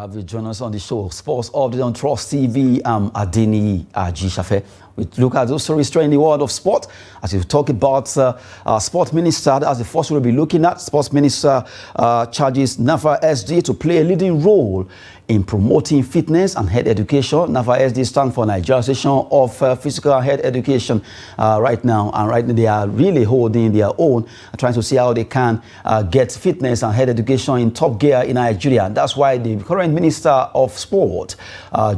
have you join us on the show. Sports Update on Trust TV. I'm Adeni Ajishafe. We look at those stories in the world of sport. As we talk about Sports Minister, that's the first we'll be looking at. Sports Minister charges NAFA SD to play a leading role in promoting fitness and health education. NAFA SD stands for Nigeria Association of Physical and Health Education right now. And right now they are really holding their own, trying to see how they can get fitness and health education in top gear in Nigeria. And that's why the current Minister of Sport,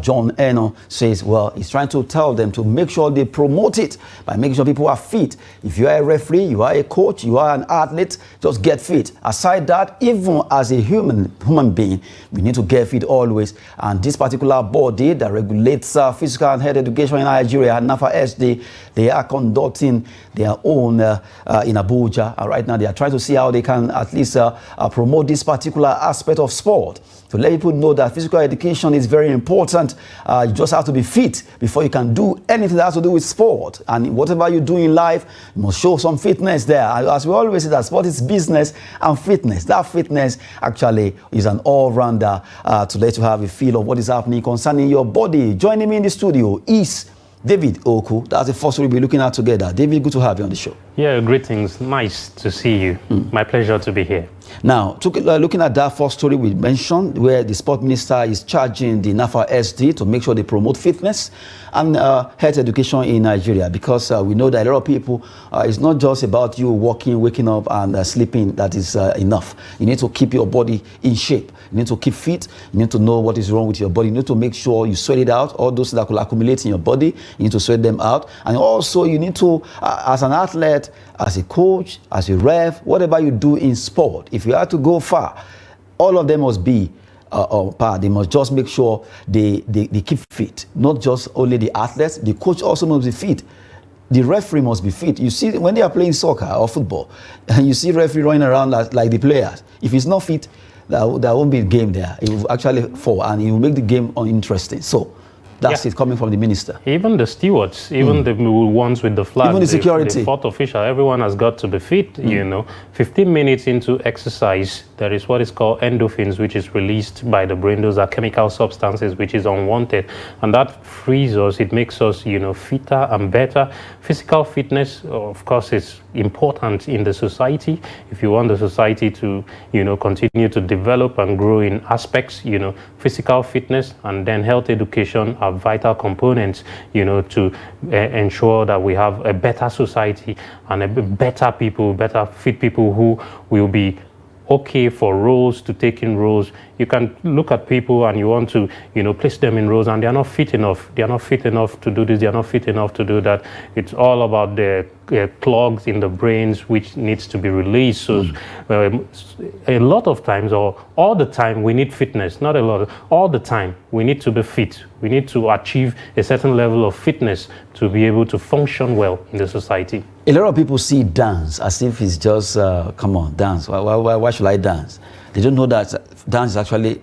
John Eno, says, well, he's trying to tell them to make sure they promote it by making sure people are fit. If you are a referee, you are a coach, you are an athlete, just get fit. Aside that, even as a human being, we need to get fit always. And this particular body that regulates physical and health education in Nigeria, NAFA SD, they are conducting their own in Abuja. And right now they are trying to see how they can at least promote this particular aspect of sport. To let people know that physical education is very important. You just have to be fit before you can do anything that has to do with sport. And whatever you do in life, you must show some fitness there. As we always say, that sport is business and fitness. That fitness actually is an all-rounder to let you have a feel of what is happening concerning your body. Joining me in the studio is David Oku. That's the first we'll be looking at together. David, good to have you on the show. Yeah, greetings. Nice to see you. My pleasure to be here. Now, looking at that first story we mentioned, where the sport minister is charging the NAFA SD to make sure they promote fitness and health education in Nigeria, because we know that a lot of people, it's not just about you walking, waking up and sleeping that is enough. You need to keep your body in shape. You need to keep fit. You need to know what is wrong with your body. You need to make sure you sweat it out. All those that could accumulate in your body, you need to sweat them out. And also you need to, as an athlete, as a coach, as a ref, whatever you do in sport, if you have to go far, all of them must be they must just make sure they keep fit. Not just only the athletes, the coach also must be fit. The referee must be fit. You see, when they are playing soccer or football, and you see referee running around like the players, if he's not fit, there won't be a game there. It will actually fall, and it will make the game uninteresting. So that's it coming from the minister. Even the stewards, even the ones with the flag, even the security, the fourth official, everyone has got to be fit. You know, 15 minutes into exercise, there is what is called endorphins, which is released by the brain. Those are chemical substances which is unwanted, and that frees us. It makes us, you know, fitter and better. Physical fitness, of course, is important in the society. If you want the society to, you know, continue to develop and grow in aspects, you know, physical fitness and then health education are vital components, you know, to ensure that we have a better society and a better people, better fit people who will be okay for roles, to take in roles. You can look at people and you want to, you know, place them in roles and they are not fit enough. They are not fit enough to do this. They are not fit enough to do that. It's all about the clogs in the brains which needs to be released. So a lot of times, or all the time, we need fitness. Not a lot. All the time, we need to be fit. We need to achieve a certain level of fitness to be able to function well in the society. A lot of people see dance as if it's just, come on, dance. Why should I dance? They don't know that dance is actually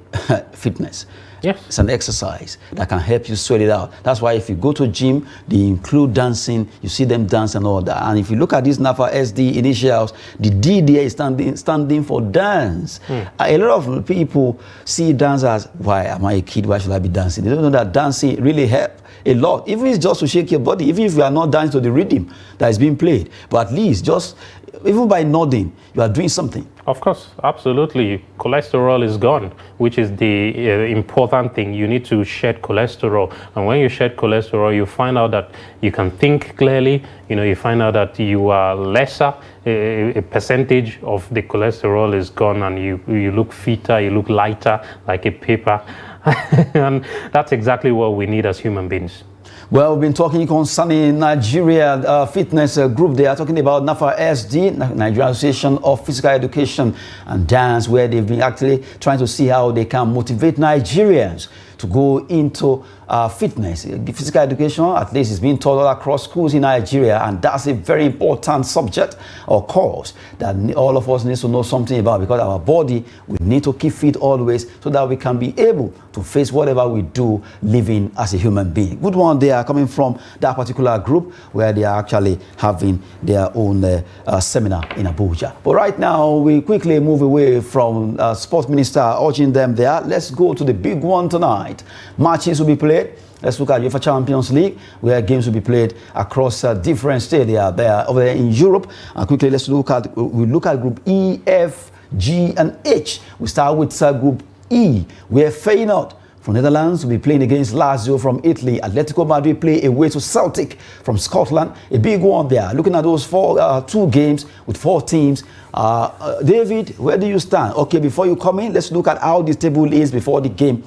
fitness. Yes. It's an exercise that can help you sweat it out. That's why if you go to a gym, they include dancing. You see them dance and all that. And if you look at these NAFA SD initials, the D there is standing for dance. A lot of people see dance as, why am I a kid? Why should I be dancing? They don't know that dancing really helps a lot. Even if it's just to shake your body, even if you are not dancing to the rhythm that is being played, but at least just, even by nodding, you are doing something. Of course, absolutely. Cholesterol is gone, which is the important thing. You need to shed cholesterol. And when you shed cholesterol, you find out that you can think clearly. You know, you find out that you are lesser. A percentage of the cholesterol is gone, and you look fitter, you look lighter, like a paper. And that's exactly what we need as human beings. Well, we've been talking concerning Nigeria fitness group. They are talking about NAFA SD, Nigeria Association of Physical Education and Dance, where they've been actually trying to see how they can motivate Nigerians to go into fitness. Physical education, at least, is being taught all across schools in Nigeria, and that's a very important subject or course that all of us need to know something about, because our body, we need to keep fit always so that we can be able to face whatever we do living as a human being. Good one, they are coming from that particular group where they are actually having their own seminar in Abuja. But right now, we quickly move away from sports minister urging them there. Let's go to the big one tonight. Matches will be played. Let's look at UEFA Champions League, where games will be played across different stadia there over there in Europe. And quickly, let's look at Group E, F, G, and H. We start with Group E, where Feyenoord from Netherlands will be playing against Lazio from Italy. Atletico Madrid play away to Celtic from Scotland. A big one there. Looking at those two games with 4 teams. David, where do you stand? Okay, before you come in, let's look at how this table is before the game.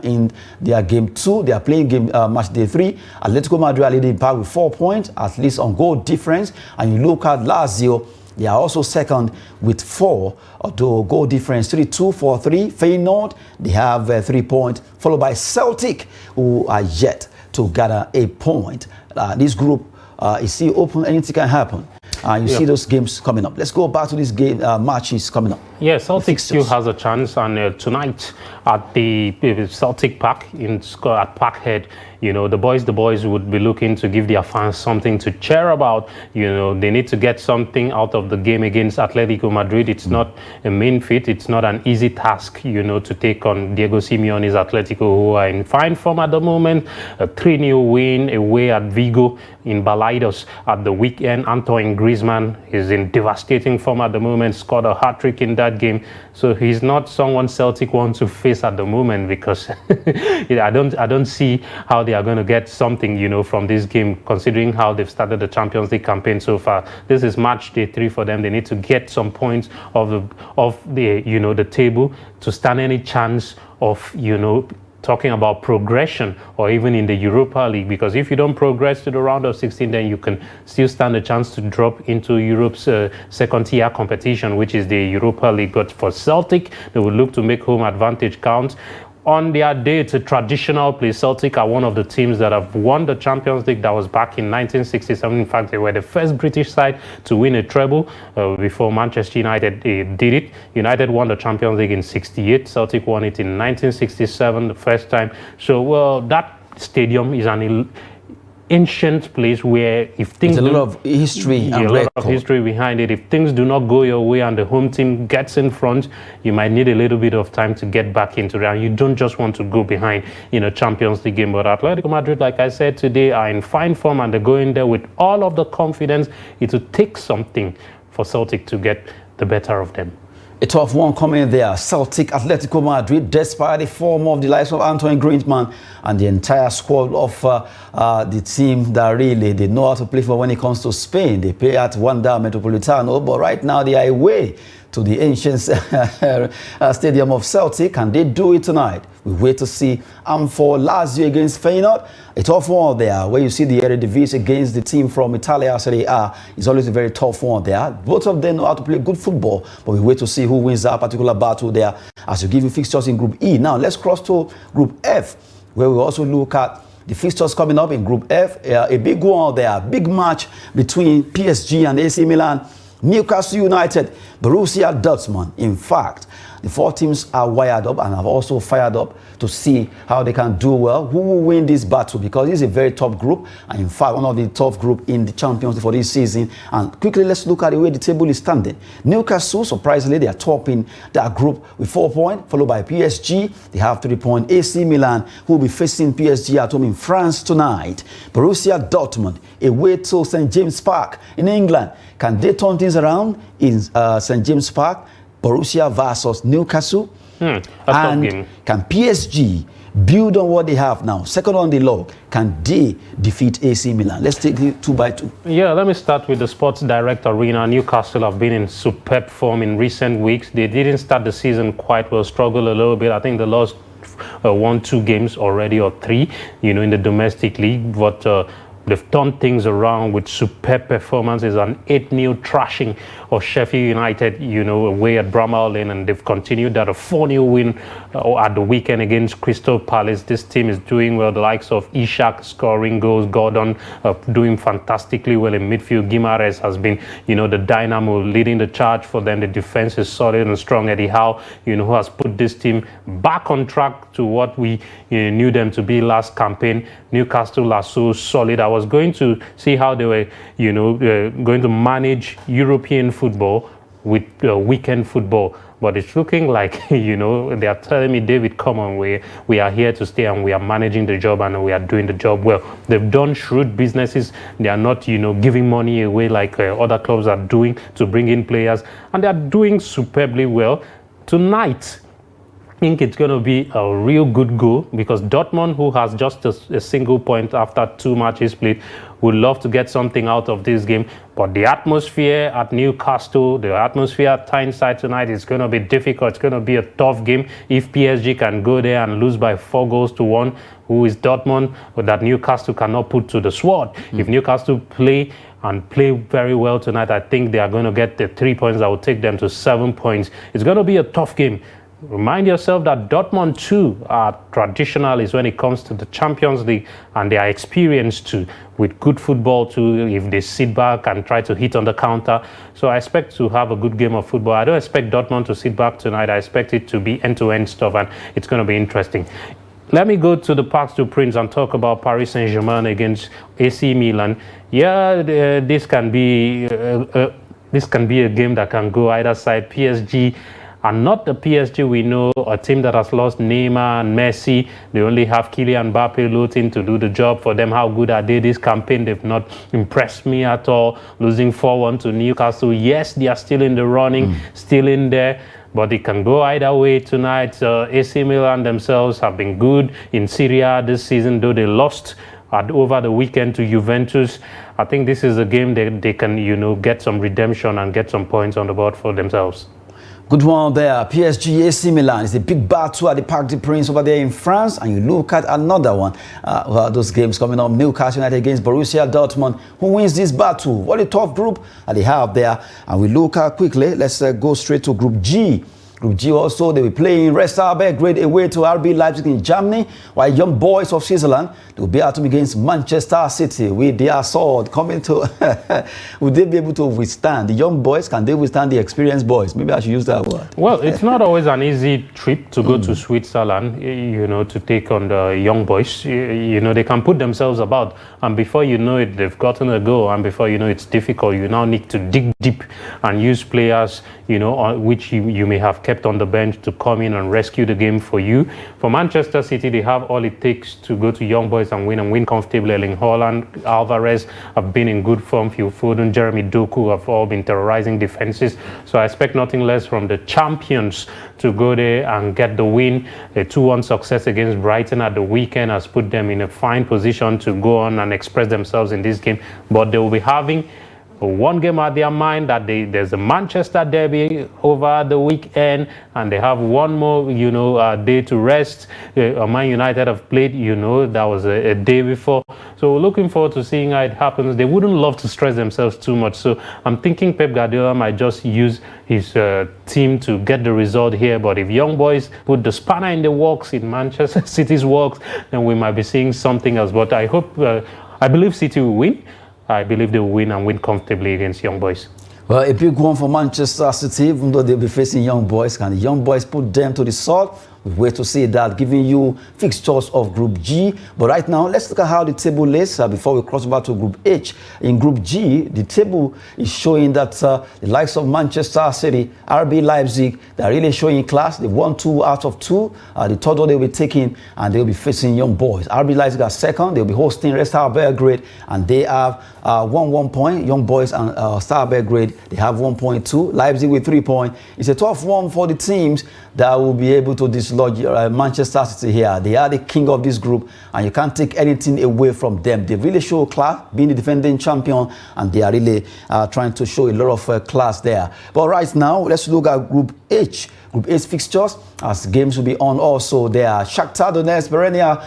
In their game 2, they are playing game match day 3. Atletico Madrid are leading back with 4 points, at least on goal difference. And you look at Lazio, they are also second with 4, although goal difference 3-2 for 3. Feyenoord, they have 3 points, followed by Celtic, who are yet to gather a point. This group is still open, anything can happen. You see those games coming up. Let's go back to this game matches coming up. Yeah, Celtic still has a chance, and tonight at the Celtic Park at Parkhead, you know, the boys would be looking to give their fans something to cheer about. You know, they need to get something out of the game against Atletico Madrid. It's not a main feat. It's not an easy task, you know, to take on Diego Simeone's Atletico, who are in fine form at the moment. A 3-0 win away at Vigo in Balaidos at the weekend. Antoine Griezmann is in devastating form at the moment, scored a hat-trick in that game. So he's not someone Celtic wants to face at the moment, because I don't see how they are going to get something, you know, from this game, considering how they've started the Champions League campaign so far. This is match day 3 for them. They need to get some points of the you know, the table to stand any chance of, you know, talking about progression, or even in the Europa League, because if you don't progress to the round of 16, then you can still stand a chance to drop into Europe's second-tier competition, which is the Europa League. But for Celtic, they will look to make home advantage count. On their day, it's a traditional place. Celtic are one of the teams that have won the Champions League. That was back in 1967. In fact, they were the first British side to win a treble before Manchester United did it. United won the Champions League in 68. Celtic won it in 1967, the first time. So, well, that stadium is an ancient place where, if things there's a lot of history and a lot of history behind it. If things do not go your way and the home team gets in front, you might need a little bit of time to get back into that. You don't just want to go behind in a Champions League game. But Atletico Madrid, like I said today, are in fine form, and they're going there with all of the confidence. It will take something for Celtic to get the better of them. A tough one coming there. Celtic, Atletico Madrid, despite the form of the likes of Antoine Griezmann and the entire squad of the team that really they know how to play for when it comes to Spain. They play at Wanda Metropolitano, but right now they are away to the ancient stadium of Celtic, and they do it tonight. We wait to see. And for Lazio against Feyenoord, a tough one there, where you see the Eredivisie against the team from Italia Serie A. It's always a very tough one there. Both of them know how to play good football, but we wait to see who wins that particular battle there as we give you fixtures in Group E. Now let's cross to Group F, where we also look at the fixtures coming up in Group F. A big one there, big match between PSG and AC Milan, Newcastle United, Borussia Dortmund. In fact, the 4 teams are wired up and have also fired up to see how they can do well. Who will win this battle? Because it's a very tough group, and in fact, one of the tough group in the Champions League for this season. And quickly, let's look at the way the table is standing. Newcastle, surprisingly, they are topping that group with 4 points, followed by PSG. They have 3 points. AC Milan, who will be facing PSG at home in France tonight. Borussia Dortmund, away to St. James Park in England. Can they turn things around in St. James Park? Borussia versus Newcastle. And can PSG build on what they have now? Second on the log, can they defeat AC Milan? Let's take it 2 by 2. Yeah, let me start with the sports direct arena. Newcastle have been in superb form in recent weeks. They didn't start the season quite well, struggled a little bit. I think they lost 1-2 games already, or 3, you know, in the domestic league. But They've turned things around with superb performances, an 8-0 thrashing of Sheffield United, you know, away at Bramall Lane, and they've continued that, a 4-0 win at the weekend against Crystal Palace. This team is doing well. The likes of Ishak scoring goals, Gordon doing fantastically well in midfield. Guimaraes has been, you know, the dynamo leading the charge for them. The defense is solid and strong. Eddie Howe, you know, who has put this team back on track to what we knew them to be last campaign. Newcastle are so solid. I was going to see how they were, you know, going to manage European football with weekend football, but it's looking like, you know, they are telling me, David, come on, we are here to stay, and we are managing the job, and we are doing the job well. They've done shrewd businesses. They are not, you know, giving money away like other clubs are doing to bring in players, and they are doing superbly well. Tonight, I think it's going to be a real good goal, because Dortmund, who has just a single point after 2 matches played, would love to get something out of this game. But the atmosphere at Newcastle, the atmosphere at Tyneside tonight is going to be difficult. It's going to be a tough game. If PSG can go there and lose by 4-1, who is Dortmund, but that Newcastle cannot put to the sword. If Newcastle play very well tonight, I think they are going to get the 3 points that will take them to 7 points. It's going to be a tough game. Remind yourself that Dortmund too are traditionalists when it comes to the Champions League, and they are experienced too with good football too, if they sit back and try to hit on the counter. So I expect to have a good game of football. I don't expect Dortmund to sit back tonight. I expect it to be end-to-end stuff, and it's going to be interesting. Let me go to the Parc des Princes and talk about Paris Saint-Germain against AC Milan. Yeah, this can be a game that can go either side. PSG and not the PSG we know, a team that has lost Neymar and Messi. They only have Kylian Mbappe looting to do the job for them. How good are they this campaign? They've not impressed me at all. Losing 4-1 to Newcastle. Yes, they are still in the running, still in there, but it can go either way tonight. AC Milan themselves have been good in Serie A this season, though they lost over the weekend to Juventus. I think this is a game they can, you know, get some redemption and get some points on the board for themselves. Good one there. PSG, AC Milan. It's a big battle at the Parc des Princes over there in France. And you look at another one. Those games coming up. Newcastle United against Borussia Dortmund. Who wins this battle? What a tough group that they have there. And we look at quickly. Let's go straight to Group G. Group G also, they will play in Red Star Belgrade away to RB Leipzig in Germany, while Young Boys of Switzerland, they will be at home against Manchester City with their sword coming to... Would they be able to withstand? The Young Boys, can they withstand the experienced boys? Maybe I should use that word. Well, it's not always an easy trip to go to Switzerland, you know, to take on the Young Boys. You know, they can put themselves about, and before you know it, they've gotten a goal, and before you know it's difficult. You now need to dig deep and use players, you know, which you may have kept on the bench to come in and rescue the game for you. For Manchester City, they have all it takes to go to Young Boys and win comfortably. Erling Haaland, Alvarez have been in good form. Phil Foden, Jeremy Doku have all been terrorizing defenses. So I expect nothing less from the champions to go there and get the win. A 2-1 success against Brighton at the weekend has put them in a fine position to go on and express themselves in this game. But they will be having one game at their mind, that there's a Manchester derby over the weekend, and they have one more, you know, day to rest. Man United have played, you know, that was a day before. So we're looking forward to seeing how it happens. They wouldn't love to stress themselves too much. So I'm thinking Pep Guardiola might just use his team to get the result here. But if Young Boys put the spanner in the works, in Manchester City's works, then we might be seeing something else. But I believe City will win. I believe they will win and win comfortably against Young Boys. Well, a big one for Manchester City, even though they'll be facing Young Boys. Can the Young Boys put them to the sword? We wait to see that, giving you fixtures of Group G. But right now, let's look at how the table is before we cross over to Group H. In Group G, the table is showing that the likes of Manchester City, RB Leipzig, they're really showing class. They won 2 out of 2. The third one they'll be taking, and they'll be facing Young Boys. RB Leipzig are second. They'll be hosting Red Star Belgrade, and they have 1 point. Young Boys and Star Belgrade, they have 1 2. Leipzig with 3 points. It's a tough one for the teams that will be able to dislodge Manchester City here. They are the king of this group, and you can't take anything away from them. They really show class, being the defending champion, and they are really trying to show a lot of class there. But right now, let's look at Group H. Group H fixtures, as games will be on also. There are Shakhtar Donetsk, perennial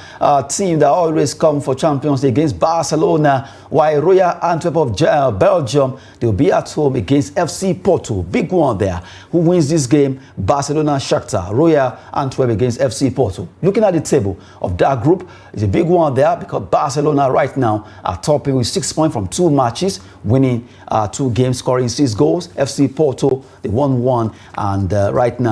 team that always come for Champions League against Barcelona, while Royal Antwerp of Belgium, they'll be at home against FC Porto. Big one there. Who wins this game? Barcelona, Shakhtar, Royal Antwerp against FC Porto. Looking at the table of that group, it's a big one there because Barcelona right now are topping with 6 points from 2 matches, winning 2 games, scoring 6 goals. FC Porto, they won 1, and right now,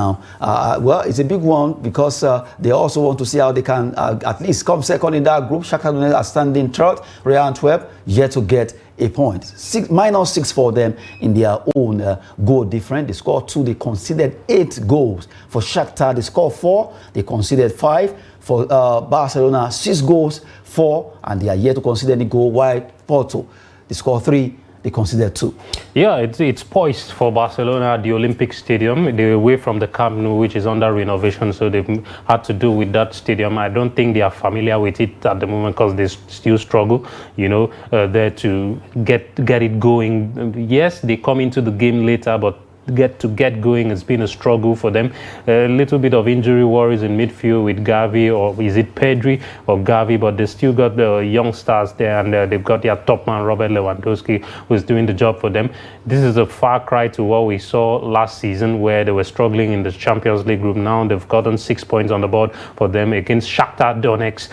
well, it's a big one because they also want to see how they can at least come second in that group. Shakhtar Donetsk are standing third. Royal Antwerp yet to get a point. -6 for them in their own goal difference. They scored 2. They conceded 8 goals. For Shakhtar, they scored 4. They conceded 5. For Barcelona, 6 goals, 4, and they are yet to concede any goal. While Porto, they scored 3. They consider 2. Yeah, it's poised for Barcelona at the Olympic Stadium. They're away from the Camp Nou, which is under renovation, so they've had to do with that stadium. I don't think they are familiar with it at the moment because they still struggle, there to get it going. Yes, they come into the game later, but get going has been a struggle for them. A little bit of injury worries in midfield with Gavi, or is it Pedri or Gavi, but they still got the young stars there, and they've got their top man Robert Lewandowski, who's doing the job for them. This is a far cry to what we saw last season, where they were struggling in the Champions League group. Now they've gotten 6 points on the board for them against Shakhtar Donetsk.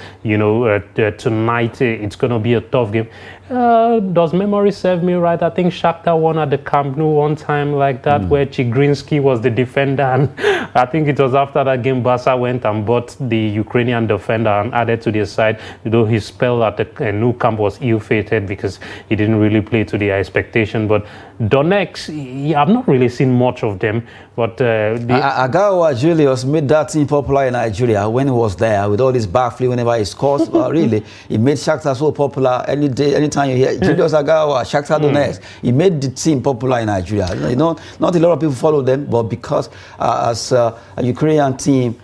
Tonight it's going to be a tough game. Does memory serve me right? I think Shakhtar won at the Camp Nou one time like that, where Chigrinsky was the defender, and I think it was after that game Barca went and bought the Ukrainian defender and added to their side, though his spell at the Nou Camp was ill-fated because he didn't really play to their expectation. But Donetsk, I've not really seen much of them, but Agawa Julius made that team popular in Nigeria when he was there with all this backflip whenever he scores. Really, he made Shakhtar so popular. Anytime you hear Julius Agawa, Shakhtar Donetsk, he made the team popular in Nigeria. Not a lot of people follow them, but because as a Ukrainian team,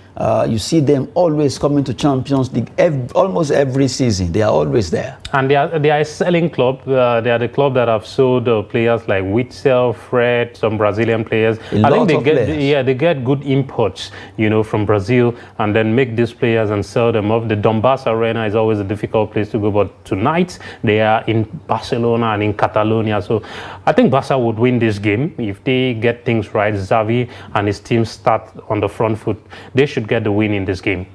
you see them always coming to Champions League almost every season. They are always there. And they are a selling club. They are the club that have sold players like Witzel, Fred, some Brazilian players. I think they get good imports, from Brazil, and then make these players and sell them off. The Donbass Arena is always a difficult place to go, but tonight they are in Barcelona and in Catalonia. So I think Barca would win this game if they get things right. Xavi and his team start on the front foot. They should get the win in this game.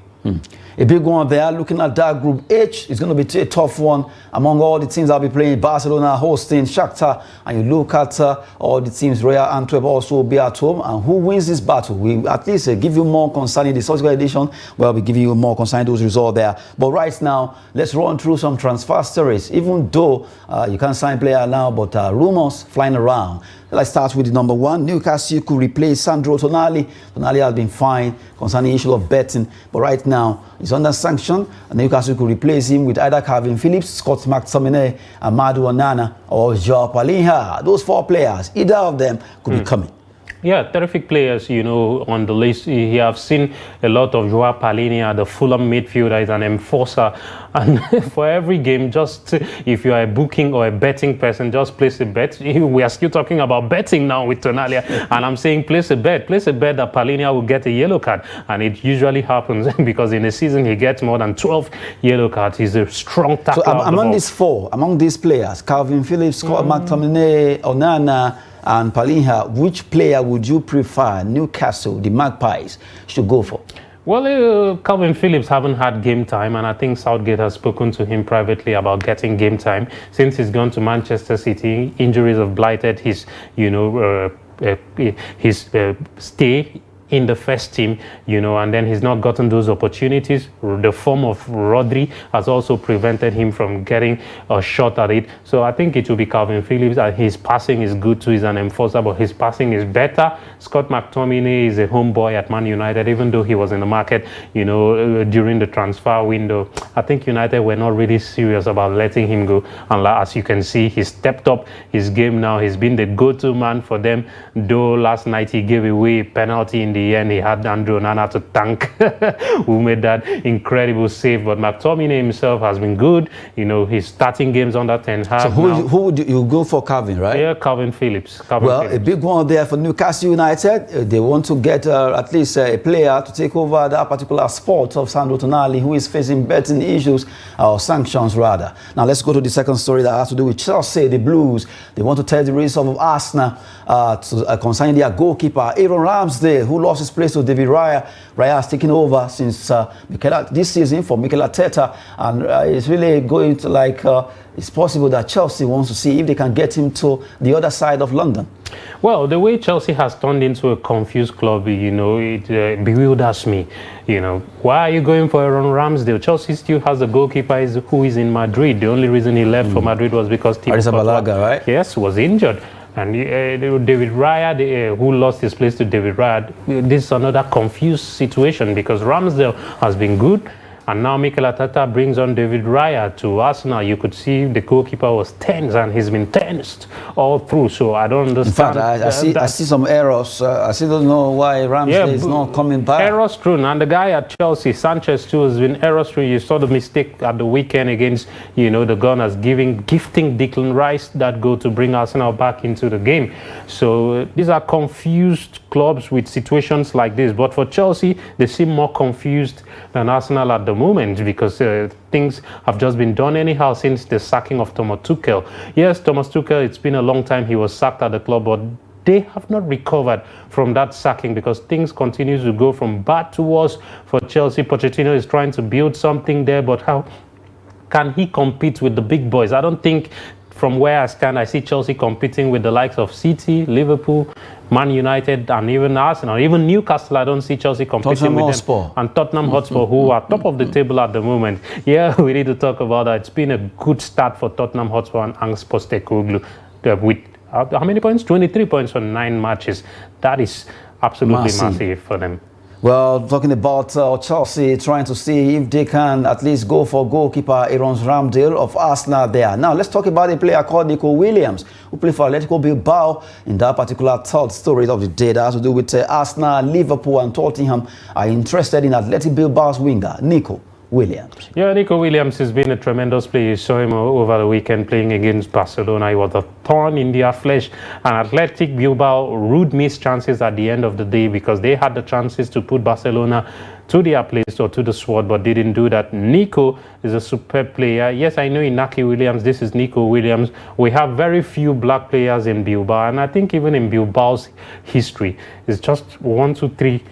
A big one there. Looking at that group H, it's going to be a tough one among all the teams I'll be playing. Barcelona hosting Shakhtar, and you look at all the teams. Royal Antwerp also will be at home, and who wins this battle? We at least give you more concerning the subsequent edition. Well, we'll be giving you more concerning those results there. But right now, let's run through some transfer stories. Even though you can't sign player now, but rumors flying around. Let's start with the number 1. Newcastle could replace Sandro Tonali. Tonali has been fined concerning the issue of betting, but right now he's under sanction. And Newcastle could replace him with either Calvin Phillips, Scott McTominay, Amadou Onana, or Joao Palinha. Those 4 players, either of them could be coming. Yeah, terrific players, on the list. You have seen a lot of Joao Palinha, the Fulham midfielder, is an enforcer. And for every game, just if you are a booking or a betting person, just place a bet. We are still talking about betting now with Tonali, and I'm saying place a bet that Palinha will get a yellow card. And it usually happens because in a season he gets more than 12 yellow cards. He's a strong tackler. So among these 4, among these players, Calvin Phillips, Scott McTominay, Onana, and Palinha, which player would you prefer Newcastle, the Magpies, should go for? Well, Calvin Phillips haven't had game time, and I think Southgate has spoken to him privately about getting game time. Since he's gone to Manchester City, injuries have blighted his, stay in the first team, and then he's not gotten those opportunities. The form of Rodri has also prevented him from getting a shot at it. So I think it will be Calvin Phillips. His passing is good too. He's an enforcer, but his passing is better. Scott McTominay is a homeboy at Man United, even though he was in the market, during the transfer window. I think United were not really serious about letting him go. And as you can see, he stepped up his game now. He's been the go-to man for them, though last night he gave away a penalty in the end, he had Andrew Onana to thank, who made that incredible save. But McTominay himself has been good. You know, he's starting games under Ten Hag. So who would you go for? Calvin, right? Yeah, Calvin Phillips. A big one there for Newcastle United. They want to get at least a player to take over that particular spot of Sandro Tonali, who is facing betting issues or sanctions rather. Now let's go to the second story that has to do with Chelsea. The Blues, they want to test the race of Arsenal concerning their goalkeeper Aaron Ramsdale, who lost his place to David Raya. Raya has taken over since this season for Mikel Arteta, and it's really going to it's possible that Chelsea wants to see if they can get him to the other side of London. Well, the way Chelsea has turned into a confused club, you know, it bewilders me. You know, why are you going for Aaron Ramsdale? Chelsea still has a goalkeeper who is in Madrid. The only reason he left for Madrid was because Balaga, right? Yes, was injured. And David Raya, who lost his place to David Raya, this is another confused situation because Ramsdale has been good. And now Mikel Arteta brings on David Raya to Arsenal. You could see the goalkeeper was tense, and he's been tensed all through. So I don't understand. In fact, I see some errors. I still don't know why Ramsdale is not coming back. Errors through, and the guy at Chelsea, Sanchez too, has been errors through. You saw the mistake at the weekend against, you know, the Gunners, gifting Declan Rice that goal to bring Arsenal back into the game. So these are confused clubs with situations like this. But for Chelsea, they seem more confused than Arsenal at the moment because things have just been done anyhow since the sacking of Thomas Tuchel. Yes, Thomas Tuchel, it's been a long time he was sacked at the club, but they have not recovered from that sacking because things continue to go from bad to worse for Chelsea. Pochettino is trying to build something there, but how can he compete with the big boys? I don't think, from where I stand, I see Chelsea competing with the likes of City, Liverpool, Man United, and even Arsenal, even Newcastle. I don't see Chelsea competing with them. And Tottenham Hotspur, who are top of the table at the moment. Yeah, we need to talk about that. It's been a good start for Tottenham Hotspur and Ange Postecoglou with how many points? 23 points on 9 matches. That is absolutely massive for them. Well, talking about Chelsea trying to see if they can at least go for goalkeeper Aaron Ramsdale of Arsenal there. Now, let's talk about a player called Nico Williams, who played for Atletico Bilbao in that particular third story of the day that has to do with Arsenal, Liverpool and Tottenham are interested in Atletico Bilbao's winger, Nico Williams. Yeah, Nico Williams has been a tremendous player. You saw him over the weekend playing against Barcelona. He was a thorn in their flesh. And Athletic Bilbao rude missed chances at the end of the day because they had the chances to put Barcelona to their place or to the sword, but didn't do that. Nico is a superb player. Yes, I know Inaki Williams. This is Nico Williams. We have very few black players in Bilbao, and I think even in Bilbao's history, it's just 1, 2, 3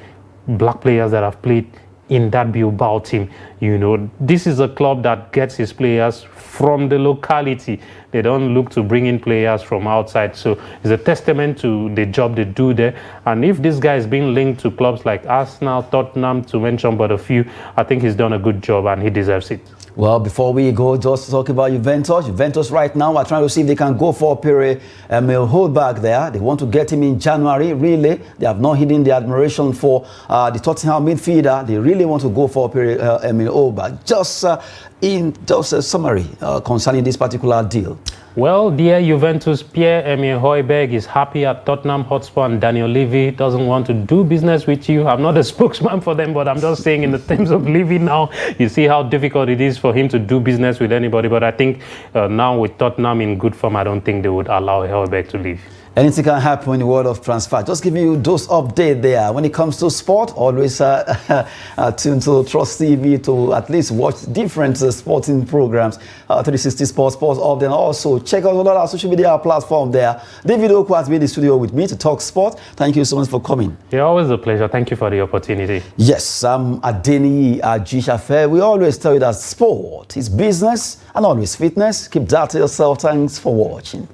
black players that have played in that Bilbao team. You know, this is a club that gets its players from the locality. They don't look to bring in players from outside. So it's a testament to the job they do there. And if this guy is being linked to clubs like Arsenal, Tottenham, to mention but a few, I think he's done a good job and he deserves it. Well, before we go, just talk about Juventus. Juventus right now are trying to see if they can go for Pierre-Emile Højbjerg there. They want to get him in January, really. They have not hidden their admiration for the Tottenham midfielder. They really want to go for Pierre-Emile Højbjerg. Just a summary concerning this particular deal. Well, dear Juventus, Pierre-Emile Højbjerg is happy at Tottenham Hotspur and Daniel Levy doesn't want to do business with you. I'm not a spokesman for them, but I'm just saying in the terms of Levy now, you see how difficult it is for him to do business with anybody. But I think now with Tottenham in good form, I don't think they would allow Højbjerg to leave. Anything can happen in the world of transfer. Just giving you those updates there. When it comes to sport, always tune to Trust TV to at least watch different sporting programs. 360 Sports Up there. And also check out all our social media platform there. David Oku has been in the studio with me to talk sport. Thank you so much for coming. Yeah, always a pleasure. Thank you for the opportunity. Yes, I'm Adeni Ajishafe. We always tell you that sport is business and always fitness. Keep that to yourself. Thanks for watching.